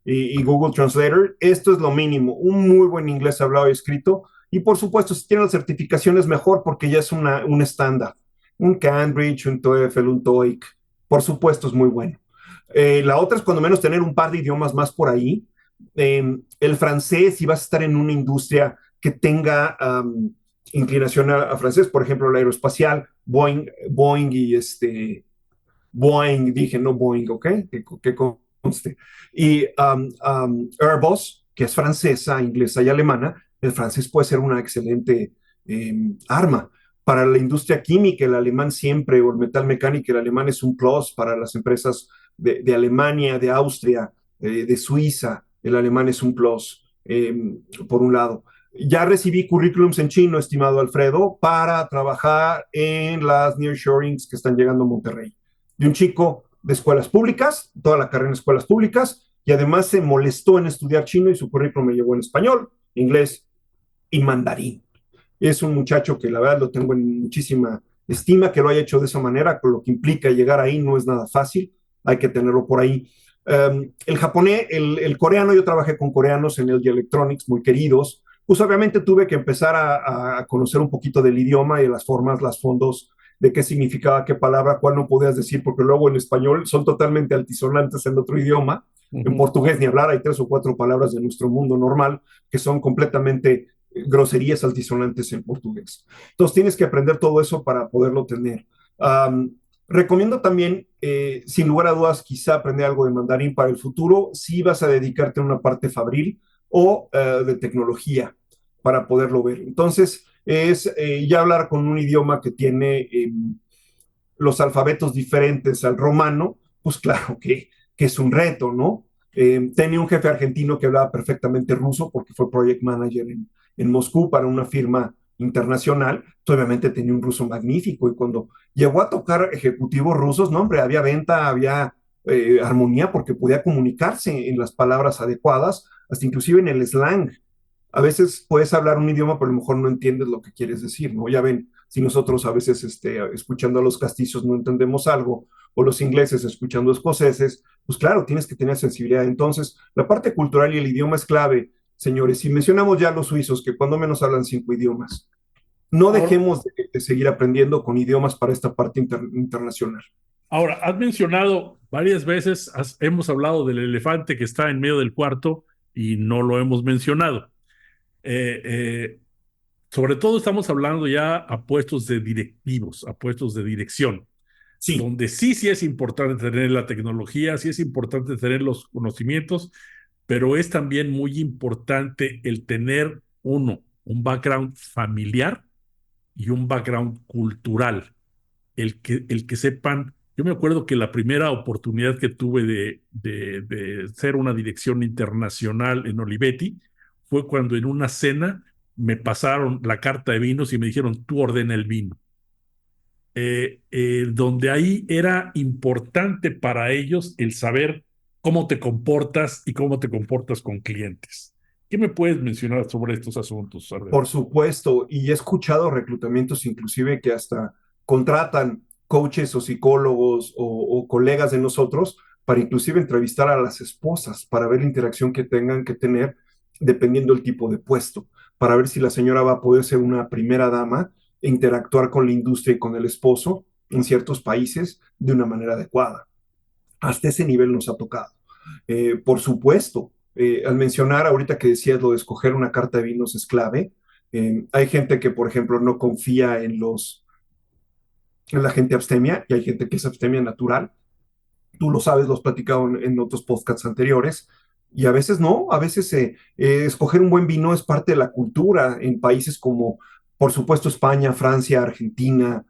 y Google Translator, esto es lo mínimo. Un muy buen inglés hablado y escrito. Y por supuesto, si tienen las certificaciones, mejor porque ya es un estándar. Un Cambridge, un TOEFL, un TOEIC. Por supuesto, es muy bueno. La otra es cuando menos tener un par de idiomas más por ahí. El francés, si vas a estar en una industria que tenga inclinación a francés, por ejemplo, la aeroespacial, Boeing y Boeing, dije, no Boeing, ¿ok? Que conste. Y Airbus, que es francesa, inglesa y alemana, el francés puede ser una excelente arma. Para la industria química, el alemán siempre, o el metal mecánico, el alemán es un plus para las empresas de Alemania, de Austria, de Suiza, el alemán es un plus, por un lado. Ya recibí currículums en chino, estimado Alfredo, para trabajar en las nearshorings que están llegando a Monterrey de un chico de escuelas públicas, toda la carrera en escuelas públicas, y además se molestó en estudiar chino y su currículum me llegó en español, inglés y mandarín. Es un muchacho que la verdad lo tengo en muchísima estima, que lo haya hecho de esa manera, con lo que implica llegar ahí no es nada fácil, hay que tenerlo por ahí. El japonés, el coreano, yo trabajé con coreanos en LG Electronics, muy queridos, pues obviamente tuve que empezar a conocer un poquito del idioma y las formas, las fondos, de qué significaba qué palabra, cuál no podías decir, porque luego en español son totalmente altisonantes en otro idioma. En Ujú. portugués ni hablar, hay 3 o 4 palabras de nuestro mundo normal que son completamente groserías altisonantes en portugués. Entonces tienes que aprender todo eso para poderlo tener. Recomiendo también, sin lugar a dudas, quizá aprender algo de mandarín para el futuro, si vas a dedicarte a una parte fabril o de tecnología para poderlo ver. Entonces, es ya hablar con un idioma que tiene los alfabetos diferentes al romano, pues claro que es un reto, ¿no? Tenía un jefe argentino que hablaba perfectamente ruso porque fue project manager en Moscú para una firma internacional, obviamente tenía un ruso magnífico y cuando llegó a tocar ejecutivos rusos, no hombre, había venta, había armonía porque podía comunicarse en las palabras adecuadas, hasta inclusive en el slang. A veces puedes hablar un idioma, pero a lo mejor no entiendes lo que quieres decir, ¿no? Ya ven, si nosotros a veces escuchando a los castizos no entendemos algo, o los ingleses escuchando escoceses, pues claro, tienes que tener sensibilidad. Entonces, la parte cultural y el idioma es clave, señores. Si mencionamos ya a los suizos, que cuando menos hablan 5 idiomas, no Ahora, dejemos de seguir aprendiendo con idiomas para esta parte internacional. ahora, has mencionado varias veces, hemos hablado del elefante que está en medio del cuarto y no lo hemos mencionado. Eh, eh, Sobre todo estamos hablando ya a puestos de directivos, a puestos de dirección, Sí, donde sí es importante tener la tecnología, sí es importante tener los conocimientos, pero es también muy importante el tener un background familiar y un background cultural, el que sepan. Yo me acuerdo que la primera oportunidad que tuve de ser una dirección internacional en Olivetti fue cuando en una cena me pasaron la carta de vinos y me dijeron, tú ordena el vino. Donde ahí era importante para ellos el saber cómo te comportas y cómo te comportas con clientes. ¿Qué me puedes mencionar sobre estos asuntos, Alberto? por supuesto, y he escuchado reclutamientos inclusive que hasta contratan coaches o psicólogos o colegas de nosotros para inclusive entrevistar a las esposas, para ver la interacción que tengan que tener dependiendo del tipo de puesto, para ver si la señora va a poder ser una primera dama e interactuar con la industria y con el esposo en ciertos países de una manera adecuada. Hasta ese nivel nos ha tocado. Por supuesto, al mencionar ahorita que decías lo de escoger una carta de vinos es clave, Hay gente que, por ejemplo, no confía en la gente abstemia y hay gente que es abstemia natural. Tú lo sabes, lo has platicado en otros podcasts anteriores. Y a veces no, a veces escoger un buen vino es parte de la cultura en países como, por supuesto, España, Francia, Argentina,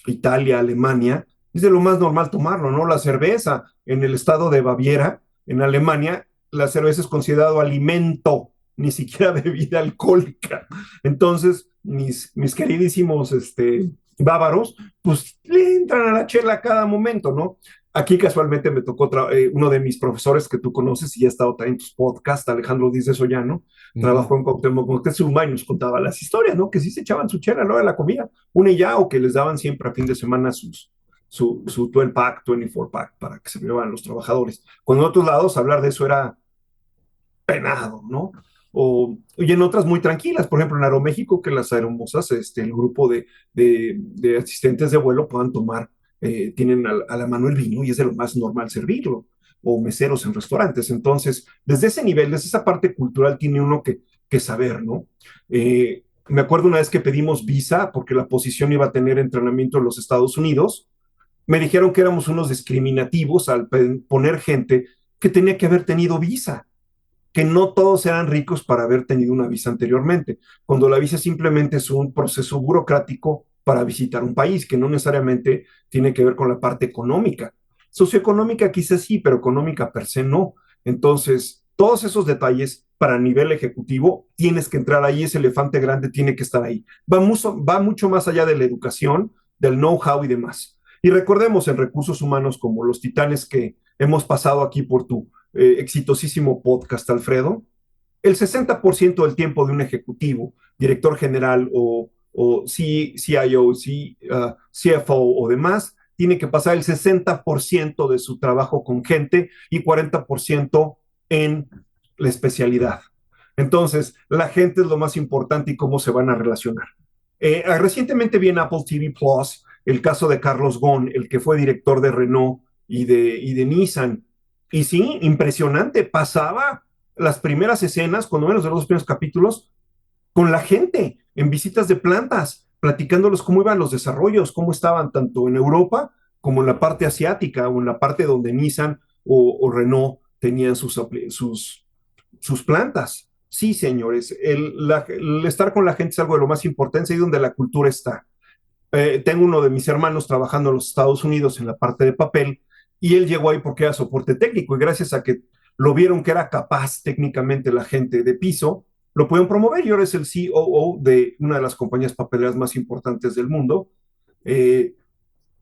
Italia, Alemania. Es de lo más normal tomarlo, ¿no? La cerveza en el estado de Baviera, en Alemania, la cerveza es considerado alimento, ni siquiera bebida alcohólica. Entonces, mis queridísimos bávaros, pues le entran a la chela a cada momento, ¿no? Aquí casualmente me tocó uno de mis profesores que tú conoces y ha estado también en tus podcasts, Alejandro Díaz de Sollano, Ujú. trabajó en Cuauhtémoc Moctezuma y nos contaba las historias, ¿no? Que sí se echaban su chela a la hora de la comida, una y ya, o que les daban siempre a fin de semana su 12 pack, 24 pack para que se beban los trabajadores. Cuando en otros lados hablar de eso era penado, ¿no? Y en otras muy tranquilas, por ejemplo en Aeroméxico, que las aeromosas, el grupo de asistentes de vuelo puedan tomar, tienen a la mano el vino y es de lo más normal servirlo, o meseros en restaurantes. Entonces, desde ese nivel, desde esa parte cultural, tiene uno que saber, ¿no? Me acuerdo una vez que pedimos visa porque la posición iba a tener entrenamiento en los Estados Unidos. Me dijeron que éramos unos discriminativos al poner gente que tenía que haber tenido visa, que no todos eran ricos para haber tenido una visa anteriormente, cuando la visa simplemente es un proceso burocrático para visitar un país, que no necesariamente tiene que ver con la parte económica. Socioeconómica quizás sí, pero económica per se no. Entonces, todos esos detalles para nivel ejecutivo, tienes que entrar ahí, ese elefante grande tiene que estar ahí. Va mucho más allá de la educación, del know-how y demás. Y recordemos en recursos humanos como los titanes que hemos pasado aquí por tu exitosísimo podcast, Alfredo, el 60% del tiempo de un ejecutivo, director general o CIO, CFO o demás, tiene que pasar el 60% de su trabajo con gente y 40% en la especialidad. Entonces, la gente es lo más importante y cómo se van a relacionar. Recientemente vi en Apple TV Plus el caso de Carlos Ghosn, el que fue director de Renault y de Nissan. Y sí, impresionante, pasaba las primeras escenas, cuando menos de los dos primeros capítulos, con la gente en visitas de plantas, platicándolos cómo iban los desarrollos, cómo estaban tanto en Europa como en la parte asiática o en la parte donde Nissan o Renault tenían sus plantas. Sí, señores, el estar con la gente es algo de lo más importante y donde la cultura está. Tengo uno de mis hermanos trabajando en los Estados Unidos en la parte de papel y él llegó ahí porque era soporte técnico y gracias a que lo vieron que era capaz técnicamente la gente de piso, lo pudieron promover y ahora es el COO de una de las compañías papeleras más importantes del mundo. Eh,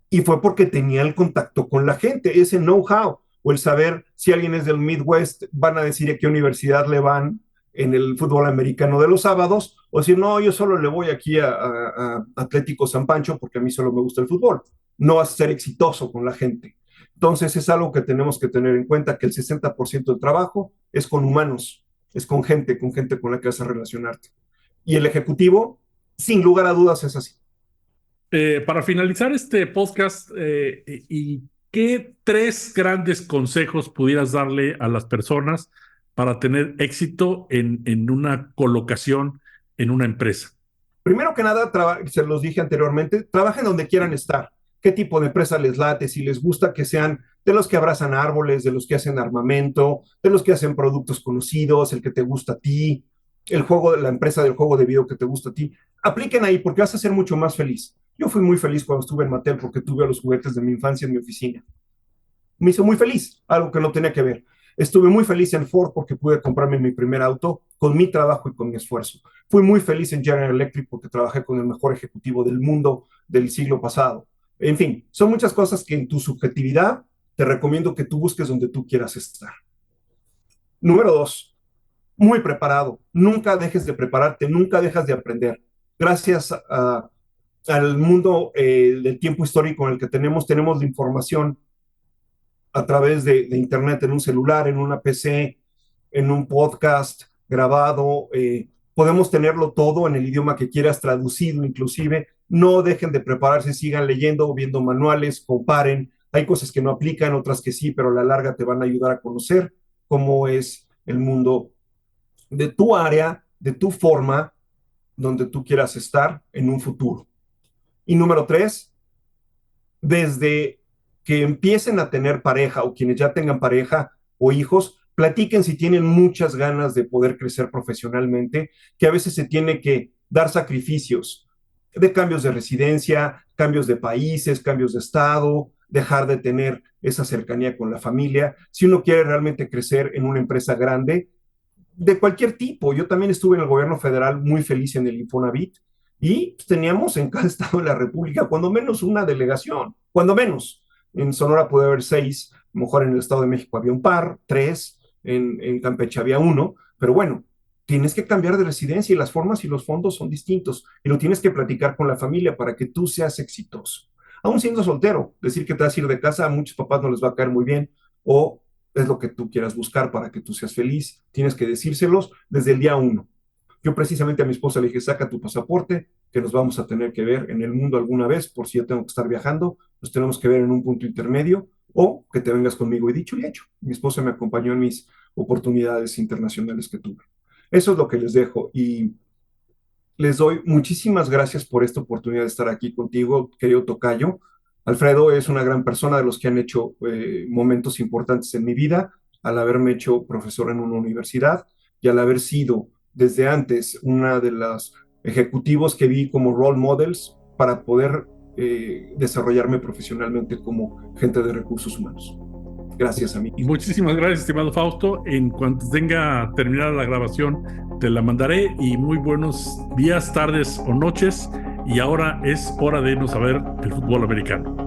y fue porque tenía el contacto con la gente, ese know-how, o el saber si alguien es del Midwest, van a decir a qué universidad le van en el fútbol americano de los sábados, o decir, no, yo solo le voy aquí a Atlético San Pancho porque a mí solo me gusta el fútbol. No vas a ser exitoso con la gente. Entonces es algo que tenemos que tener en cuenta, que el 60% del trabajo es con humanos, es con gente con la que vas a relacionarte. Y el ejecutivo, sin lugar a dudas, es así. Para finalizar este podcast, ¿y qué tres grandes consejos pudieras darle a las personas para tener éxito en una colocación en una empresa? Primero que nada, se los dije anteriormente, trabajen donde quieran estar. ¿Qué tipo de empresa les late? Si les gusta que sean de los que abrazan árboles, de los que hacen armamento, de los que hacen productos conocidos, el que te gusta a ti, el juego, la empresa del juego de video que te gusta a ti, apliquen ahí porque vas a ser mucho más feliz. Yo fui muy feliz cuando estuve en Mattel porque tuve los juguetes de mi infancia en mi oficina. Me hizo muy feliz, algo que no tenía que ver. Estuve muy feliz en Ford porque pude comprarme mi primer auto con mi trabajo y con mi esfuerzo. Fui muy feliz en General Electric porque trabajé con el mejor ejecutivo del mundo del siglo pasado. En fin, son muchas cosas que en tu subjetividad te recomiendo que tú busques donde tú quieras estar. Número dos, muy preparado. Nunca dejes de prepararte, nunca dejas de aprender. Gracias al mundo del tiempo histórico en el que tenemos la información a través de Internet, en un celular, en una PC, en un podcast grabado. Podemos tenerlo todo en el idioma que quieras, traducido inclusive. No dejen de prepararse, sigan leyendo, viendo manuales, comparen. Hay cosas que no aplican, otras que sí, pero a la larga te van a ayudar a conocer cómo es el mundo de tu área, de tu forma, donde tú quieras estar en un futuro. Y número tres, desde que empiecen a tener pareja o quienes ya tengan pareja o hijos, platiquen si tienen muchas ganas de poder crecer profesionalmente, que a veces se tiene que dar sacrificios de cambios de residencia, cambios de países, cambios de estado, dejar de tener esa cercanía con la familia. Si uno quiere realmente crecer en una empresa grande, de cualquier tipo. Yo también estuve en el gobierno federal muy feliz en el Infonavit y teníamos en cada estado de la República cuando menos una delegación, cuando menos. En Sonora puede haber 6, a lo mejor en el Estado de México había un par, 3, en Campeche había uno, pero bueno, tienes que cambiar de residencia y las formas y los fondos son distintos y lo tienes que platicar con la familia para que tú seas exitoso. Aún siendo soltero, decir que te vas a ir de casa a muchos papás no les va a caer muy bien o es lo que tú quieras buscar para que tú seas feliz. Tienes que decírselos desde el día uno. Yo precisamente a mi esposa le dije, saca tu pasaporte, que nos vamos a tener que ver en el mundo alguna vez, por si yo tengo que estar viajando, nos tenemos que ver en un punto intermedio, o que te vengas conmigo. Y dicho y hecho, mi esposa me acompañó en mis oportunidades internacionales que tuve. Eso es lo que les dejo y les doy muchísimas gracias por esta oportunidad de estar aquí contigo, querido Tocayo. Alfredo es una gran persona de los que han hecho momentos importantes en mi vida, al haberme hecho profesor en una universidad y al haber sido desde antes una de las ejecutivos que vi como role models para poder desarrollarme profesionalmente como gente de recursos humanos. Gracias, amigo. Muchísimas gracias, estimado Fausto. En cuanto tenga terminada la grabación, te la mandaré y muy buenos días, tardes o noches. Y ahora es hora de irnos a ver el fútbol americano.